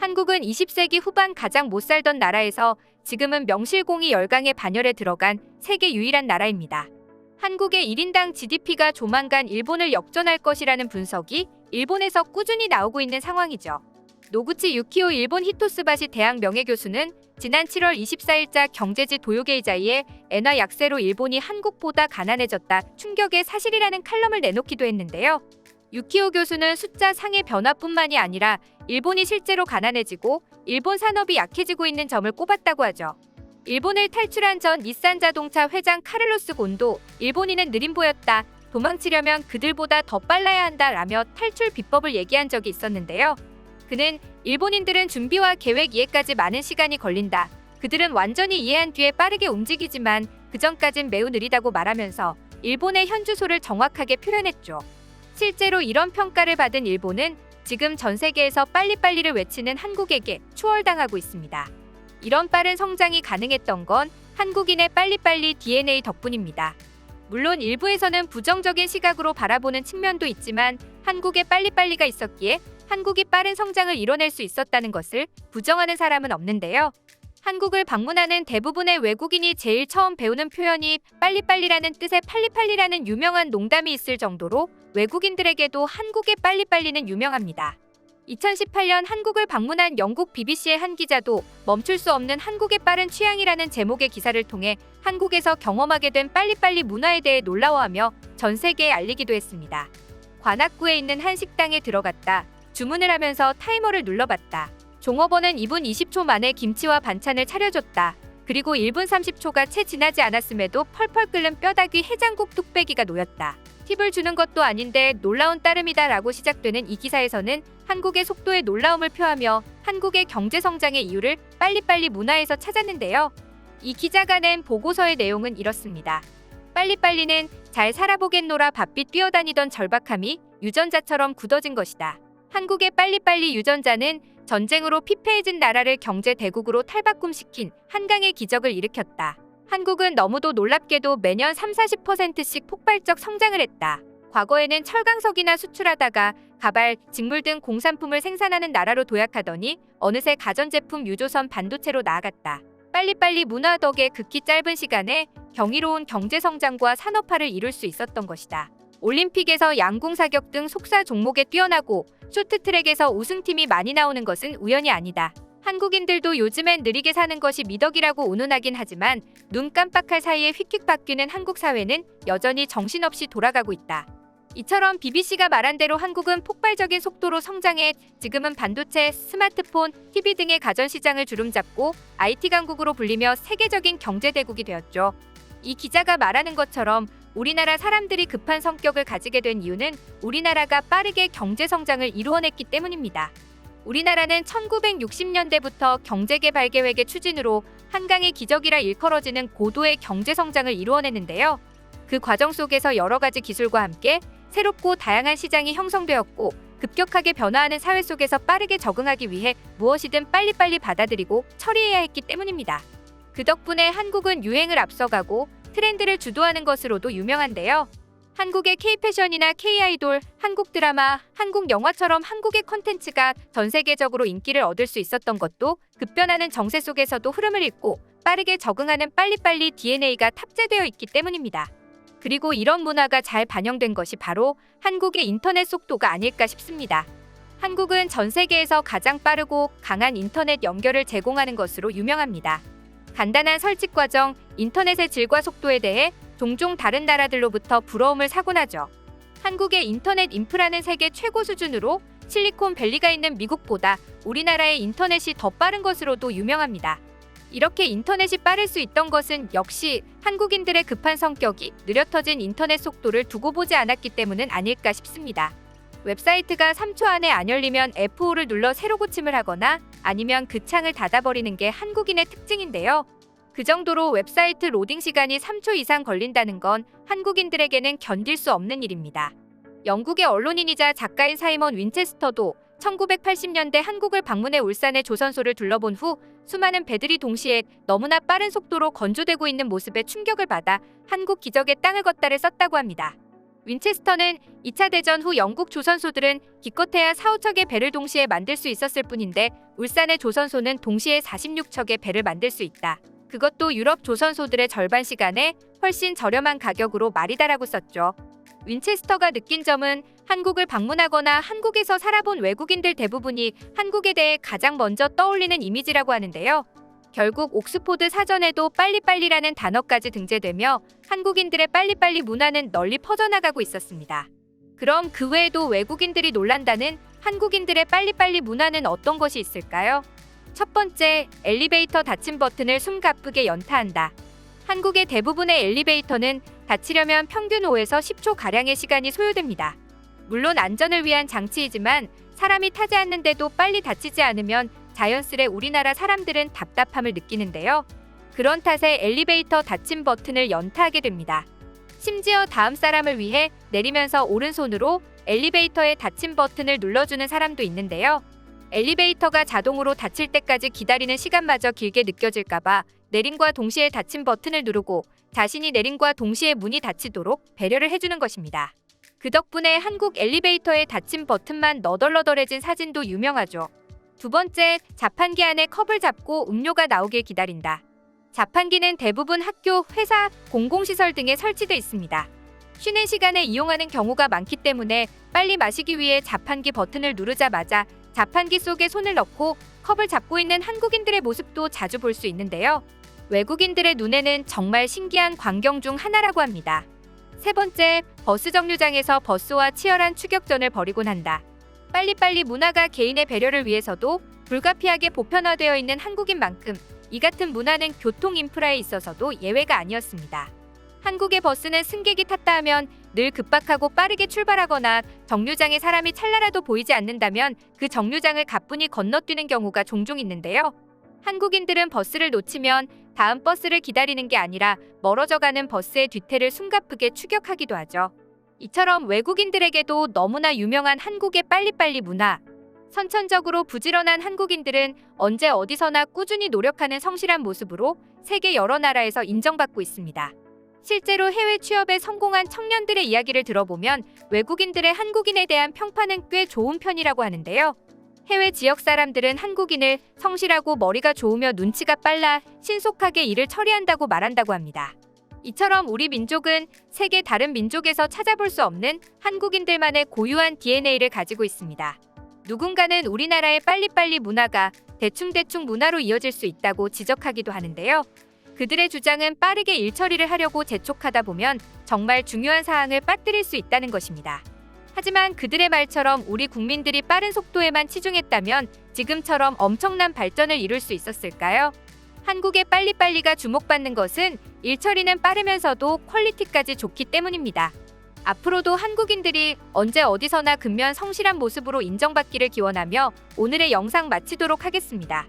한국은 20세기 후반 가장 못 살던 나라에서 지금은 명실공히 열강의 반열에 들어간 세계 유일한 나라입니다. 한국의 1인당 GDP가 조만간 일본을 역전할 것이라는 분석이 일본에서 꾸준히 나오고 있는 상황이죠. 노구치 유키오 일본 히토스바시 대학 명예교수는 지난 7월 24일자 경제지 도요게이자이에 엔화 약세로 일본이 한국보다 가난해졌다 충격의 사실이라는 칼럼을 내놓기도 했는데요. 유키오 교수는 숫자 상의 변화뿐만이 아니라 일본이 실제로 가난해지고 일본 산업이 약해지고 있는 점을 꼽았다고 하죠. 일본을 탈출한 전 닛산 자동차 회장 카를로스 곤도 일본인은 느림보였다. 도망치려면 그들보다 더 빨라야 한다라며 탈출 비법을 얘기한 적이 있었는데요. 그는 일본인들은 준비와 계획 이해까지 많은 시간이 걸린다. 그들은 완전히 이해한 뒤에 빠르게 움직이지만 그전까진 매우 느리다고 말하면서 일본의 현 주소를 정확하게 표현했죠. 실제로 이런 평가를 받은 일본은 지금 전 세계에서 빨리빨리를 외치는 한국에게 추월당하고 있습니다. 이런 빠른 성장이 가능했던 건 한국인의 빨리빨리 DNA 덕분입니다. 물론 일부에서는 부정적인 시각으로 바라보는 측면도 있지만 한국에 빨리빨리가 있었기에 한국이 빠른 성장을 이뤄낼 수 있었다는 것을 부정하는 사람은 없는데요. 한국을 방문하는 대부분의 외국인이 제일 처음 배우는 표현이 빨리빨리라는 뜻의 팔리빨리라는 유명한 농담이 있을 정도로 외국인들에게도 한국의 빨리빨리는 유명합니다. 2018년 한국을 방문한 영국 BBC의 한 기자도 멈출 수 없는 한국의 빠른 취향이라는 제목의 기사를 통해 한국에서 경험하게 된 빨리빨리 문화에 대해 놀라워하며 전 세계에 알리기도 했습니다. 관악구에 있는 한 식당에 들어갔다. 주문을 하면서 타이머를 눌러봤다. 종업원은 2분 20초 만에 김치와 반찬을 차려줬다. 그리고 1분 30초가 채 지나지 않았음에도 펄펄 끓는 뼈다귀 해장국 뚝배기가 놓였다. 팁을 주는 것도 아닌데 놀라운 따름이다 라고 시작되는 이 기사에서는 한국의 속도에 놀라움을 표하며 한국의 경제 성장의 이유를 빨리빨리 문화에서 찾았는데요. 이 기자가 낸 보고서의 내용은 이렇습니다. 빨리빨리는 잘 살아보겠노라 바삐 뛰어다니던 절박함이 유전자처럼 굳어진 것이다. 한국의 빨리빨리 유전자는 전쟁으로 피폐해진 나라를 경제 대국으로 탈바꿈시킨 한강의 기적을 일으켰다. 한국은 너무도 놀랍게도 매년 30-40%씩 폭발적 성장을 했다. 과거에는 철강석이나 수출하다가 가발, 직물 등 공산품을 생산하는 나라로 도약하더니 어느새 가전제품, 유조선, 반도체로 나아갔다. 빨리빨리 문화 덕에 극히 짧은 시간에 경이로운 경제성장과 산업화를 이룰 수 있었던 것이다. 올림픽에서 양궁, 사격 등 속사 종목에 뛰어나고 쇼트트랙에서 우승팀이 많이 나오는 것은 우연이 아니다. 한국인들도 요즘엔 느리게 사는 것이 미덕이라고 운운하긴 하지만 눈 깜빡할 사이에 휙휙 바뀌는 한국 사회는 여전히 정신없이 돌아가고 있다. 이처럼 BBC가 말한 대로 한국은 폭발적인 속도로 성장해 지금은 반도체, 스마트폰, TV 등의 가전시장을 주름잡고 IT 강국으로 불리며 세계적인 경제대국이 되었죠. 이 기자가 말하는 것처럼 우리나라 사람들이 급한 성격을 가지게 된 이유는 우리나라가 빠르게 경제성장을 이루어냈기 때문입니다. 우리나라는 1960년대부터 경제개발 계획의 추진으로 한강의 기적이라 일컬어지는 고도의 경제성장을 이루어냈는데요. 그 과정 속에서 여러 가지 기술과 함께 새롭고 다양한 시장이 형성되었고 급격하게 변화하는 사회 속에서 빠르게 적응하기 위해 무엇이든 빨리빨리 받아들이고 처리해야 했기 때문입니다. 그 덕분에 한국은 유행을 앞서가고 트렌드를 주도하는 것으로도 유명한데요. 한국의 K-패션이나 K-아이돌, 한국 드라마, 한국 영화처럼 한국의 콘텐츠가 전 세계적으로 인기를 얻을 수 있었던 것도 급변하는 정세 속에서도 흐름을 잇고 빠르게 적응하는 빨리빨리 DNA가 탑재되어 있기 때문입니다. 그리고 이런 문화가 잘 반영된 것이 바로 한국의 인터넷 속도가 아닐까 싶습니다. 한국은 전 세계에서 가장 빠르고 강한 인터넷 연결을 제공하는 것으로 유명합니다. 간단한 설치 과정, 인터넷의 질과 속도에 대해 종종 다른 나라들로부터 부러움을 사곤 하죠. 한국의 인터넷 인프라는 세계 최고 수준으로 실리콘밸리가 있는 미국보다 우리나라의 인터넷이 더 빠른 것으로도 유명합니다. 이렇게 인터넷이 빠를 수 있던 것은 역시 한국인들의 급한 성격이 느려터진 인터넷 속도를 두고 보지 않았기 때문은 아닐까 싶습니다. 웹사이트가 3초 안에 안 열리면 F5를 눌러 새로 고침을 하거나 아니면 그 창을 닫아버리는 게 한국인의 특징인데요. 그 정도로 웹사이트 로딩 시간이 3초 이상 걸린다는 건 한국인들에게는 견딜 수 없는 일입니다. 영국의 언론인이자 작가인 사이먼 윈체스터도 1980년대 한국을 방문해 울산의 조선소를 둘러본 후 수많은 배들이 동시에 너무나 빠른 속도로 건조되고 있는 모습에 충격을 받아 한국 기적의 땅을 걷다를 썼다고 합니다. 윈체스터는 2차 대전 후 영국 조선소들은 기껏해야 4~5척의 배를 동시에 만들 수 있었을 뿐인데 울산의 조선소는 동시에 46척의 배를 만들 수 있다. 그것도 유럽 조선소들의 절반 시간에 훨씬 저렴한 가격으로 말이다라고 썼죠. 윈체스터가 느낀 점은 한국을 방문하거나 한국에서 살아본 외국인들 대부분이 한국에 대해 가장 먼저 떠올리는 이미지라고 하는데요. 결국 옥스포드 사전에도 빨리빨리라는 단어까지 등재되며 한국인들의 빨리빨리 문화는 널리 퍼져나가고 있었습니다. 그럼 그 외에도 외국인들이 놀란다는 한국인들의 빨리빨리 문화는 어떤 것이 있을까요? 첫 번째, 엘리베이터 닫힘 버튼을 숨가쁘게 연타한다. 한국의 대부분의 엘리베이터는 닫히려면 평균 5에서 10초가량의 시간이 소요됩니다. 물론 안전을 위한 장치이지만 사람이 타지 않는데도 빨리 닫히지 않으면 자연스레 우리나라 사람들은 답답함을 느끼는데요. 그런 탓에 엘리베이터 닫힘 버튼을 연타하게 됩니다. 심지어 다음 사람을 위해 내리면서 오른손으로 엘리베이터의 닫힘 버튼을 눌러주는 사람도 있는데요. 엘리베이터가 자동으로 닫힐 때까지 기다리는 시간마저 길게 느껴질까봐 내림과 동시에 닫힘 버튼을 누르고 자신이 내림과 동시에 문이 닫히도록 배려를 해주는 것입니다. 그 덕분에 한국 엘리베이터의 닫힘 버튼만 너덜너덜해진 사진도 유명하죠. 두 번째, 자판기 안에 컵을 잡고 음료가 나오길 기다린다. 자판기는 대부분 학교, 회사, 공공시설 등에 설치돼 있습니다. 쉬는 시간에 이용하는 경우가 많기 때문에 빨리 마시기 위해 자판기 버튼을 누르자마자 자판기 속에 손을 넣고 컵을 잡고 있는 한국인들의 모습도 자주 볼 수 있는데요. 외국인들의 눈에는 정말 신기한 광경 중 하나라고 합니다. 세 번째, 버스 정류장에서 버스와 치열한 추격전을 벌이곤 한다. 빨리빨리 문화가 개인의 배려를 위해서도 불가피하게 보편화되어 있는 한국인만큼 이 같은 문화는 교통 인프라에 있어서도 예외가 아니었습니다. 한국의 버스는 승객이 탔다 하면 늘 급박하고 빠르게 출발하거나 정류장에 사람이 찰나라도 보이지 않는다면 그 정류장을 가뿐히 건너뛰는 경우가 종종 있는데요. 한국인들은 버스를 놓치면 다음 버스를 기다리는 게 아니라 멀어져가는 버스의 뒤태를 숨가쁘게 추격하기도 하죠. 이처럼 외국인들에게도 너무나 유명한 한국의 빨리빨리 문화. 선천적으로 부지런한 한국인들은 언제 어디서나 꾸준히 노력하는 성실한 모습으로 세계 여러 나라에서 인정받고 있습니다. 실제로 해외 취업에 성공한 청년들의 이야기를 들어보면 외국인들의 한국인에 대한 평판은 꽤 좋은 편이라고 하는데요. 해외 지역 사람들은 한국인을 성실하고 머리가 좋으며 눈치가 빨라 신속하게 일을 처리한다고 말한다고 합니다. 이처럼 우리 민족은 세계 다른 민족에서 찾아볼 수 없는 한국인들만의 고유한 DNA를 가지고 있습니다. 누군가는 우리나라의 빨리빨리 문화가 대충대충 문화로 이어질 수 있다고 지적하기도 하는데요. 그들의 주장은 빠르게 일 처리를 하려고 재촉하다 보면 정말 중요한 사항을 빠뜨릴 수 있다는 것입니다. 하지만 그들의 말처럼 우리 국민들이 빠른 속도에만 치중했다면 지금처럼 엄청난 발전을 이룰 수 있었을까요? 한국의 빨리빨리가 주목받는 것은 일 처리는 빠르면서도 퀄리티까지 좋기 때문입니다. 앞으로도 한국인들이 언제 어디서나 근면 성실한 모습으로 인정받기를 기원하며 오늘의 영상 마치도록 하겠습니다.